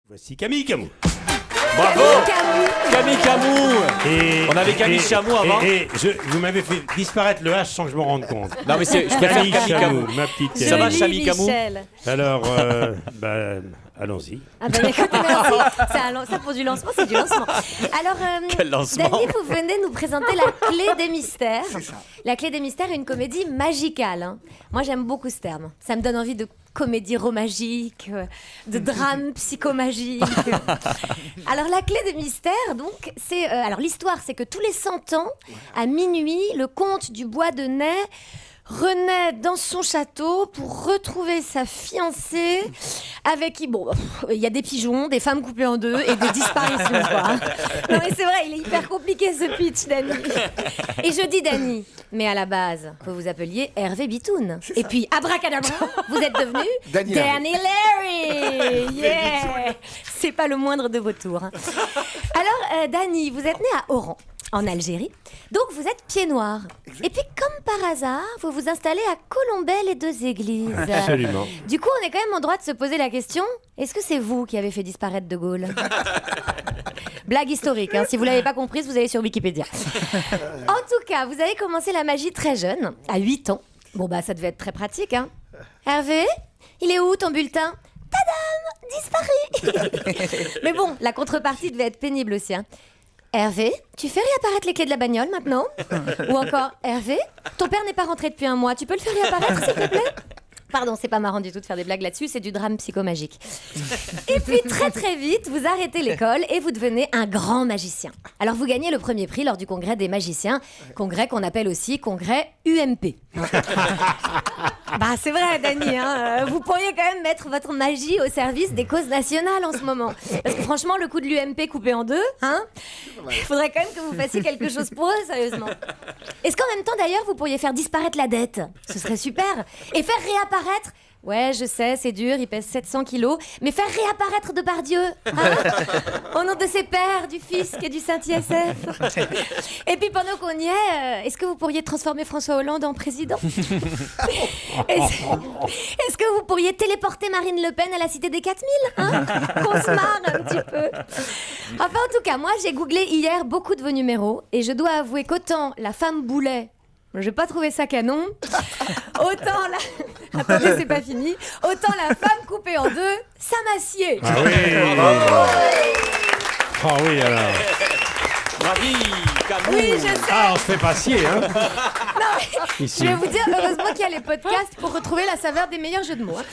Voici Camille Camou. Bravo Camille Camou. Et, On avait Camille Chamou avant. Vous m'avez fait disparaître le H sans que je m'en rende compte. Non mais je préfère Camille Camou. Ma petite Ça va, Camille. Camille Camou? Alors, allons-y. Ah bah écoute, merci. Ça pour du lancement, c'est du lancement. Alors, Quel lancement. Dany, vous venez nous présenter La Clé des Mystères. La Clé des Mystères est une comédie magicale. Hein. Moi, j'aime beaucoup ce terme. Ça me donne envie de comédie romagique, de drame psychomagique. Alors, La Clé des Mystères, donc, c'est... alors, l'histoire, c'est que tous les 100 ans, à minuit, le comte du Bois de Ney renaît dans son château pour retrouver sa fiancée avec qui, bon, il y a des pigeons, des femmes coupées en deux et des disparitions, quoi. Non mais c'est vrai, il est hyper compliqué ce pitch, Dany. Et je dis Dany, mais à la base, vous vous appeliez Hervé Bitoun. Et puis, abracadabra, vous êtes devenu Dany Larry. Yeah. C'est pas le moindre de vos tours. Hein. Alors, Dany, vous êtes né à Oran, en Algérie. Donc vous êtes pieds noirs. Et puis comme par hasard, vous vous installez à Colombey les Deux Églises. Absolument. Du coup, on est quand même en droit de se poser la question, est-ce que c'est vous qui avez fait disparaître De Gaulle? Blague historique, hein. Si vous l'avez pas comprise, vous allez sur Wikipédia. En tout cas, vous avez commencé la magie très jeune, à 8 ans. Bon bah ça devait être très pratique, hein. Hervé, il est où ton bulletin? Tadam, disparu. Mais bon, la contrepartie devait être pénible aussi, hein. Hervé, tu fais réapparaître les clés de la bagnole maintenant? Ou encore, Hervé, ton père n'est pas rentré depuis un mois, tu peux le faire réapparaître s'il te plaît? Pardon, c'est pas marrant du tout de faire des blagues là-dessus, c'est du drame psychomagique. Et puis très très vite, vous arrêtez l'école et vous devenez un grand magicien. Alors vous gagnez le premier prix lors du congrès des magiciens, congrès qu'on appelle aussi congrès UMP. Bah c'est vrai Dany, hein, vous pourriez quand même mettre votre magie au service des causes nationales en ce moment. Parce que franchement, le coup de l'UMP coupé en deux, hein, il faudrait quand même que vous fassiez quelque chose pour eux, sérieusement. Est-ce qu'en même temps d'ailleurs, vous pourriez faire disparaître la dette? Ce serait super. Et faire réapparaître... Ouais, je sais, c'est dur, il pèse 700 kilos, mais faire réapparaître Depardieu, hein, au nom de ses pères, du fisc et du Saint-ISF. Et puis pendant qu'on y est, est-ce que vous pourriez transformer François Hollande en président? Est-ce que vous pourriez téléporter Marine Le Pen à la Cité des 4000, hein, qu'on se marre un petit peu? Enfin, en tout cas, moi, j'ai googlé hier beaucoup de vos numéros, et je dois avouer qu'autant la femme Boulet, j'ai pas trouvé ça canon. Autant la... Attendez, c'est pas fini. Autant la femme coupée en deux, ça m'a scié. Ah oui. Ah oui, alors. Camille Camou. Oui, je sais. Ah, on se fait pas scier, hein. Non, mais Ici. je vais vous dire, heureusement qu'il y a les podcasts pour retrouver la saveur des meilleurs jeux de mots. Hein.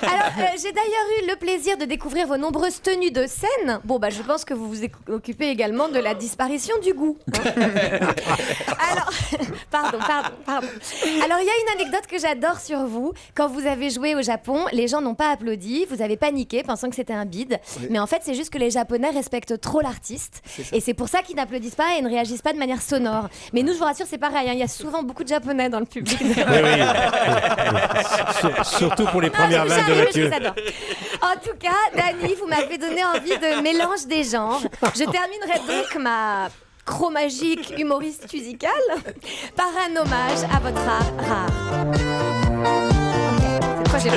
Alors, j'ai d'ailleurs eu le plaisir de découvrir vos nombreuses tenues de scène. Bon, bah, je pense que vous vous occupez également de la disparition du goût. Hein. Alors, pardon. Alors, il y a une anecdote que j'adore sur vous. Quand vous avez joué au Japon, les gens n'ont pas applaudi. Vous avez paniqué, pensant que c'était un bide. Oui. Mais en fait, c'est juste que les Japonais respectent trop l'artiste. Et c'est pour ça qu'ils n'applaudissent pas et ne réagissent pas de manière sonore. Mais nous, je vous rassure, c'est pareil. Hein. Il y a souvent beaucoup de Japonais dans le public. Oui. Surtout pour les premières vannes de Mathieu. En tout cas, Dany, vous m'avez donné envie de mélange des genres. Je terminerai donc ma chromagique humoriste musicale par un hommage à votre art rare. Cette fois, j'ai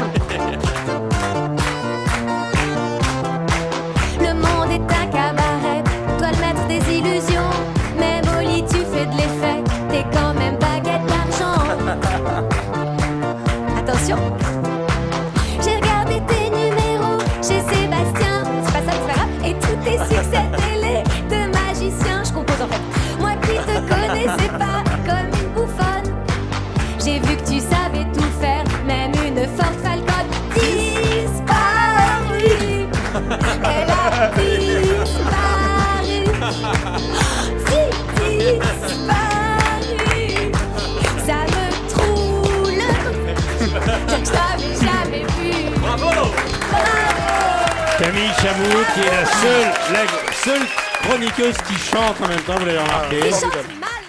Le monde est un cabaret, toi le maître des illusions. Même au lit, tu fais de l'effet, t'es quand même baguette d'argent. Attention. J'ai regardé tes numéros chez Sébastien. C'est pas ça, c'est pas grave. Et tous tes succès télé de magicien. Je compose en fait. Moi qui te connaissais pas comme une bouffonne, j'ai vu que tu savais tout faire, même une Ford Falcon. Disparu. Elle a disparu. Disparu. Ça me troule. Je t'avais jamais vu. Bravo. Camille Chamou, qui est la seule chroniqueuse qui chante en même temps, vous l'avez remarqué. Il chante mal.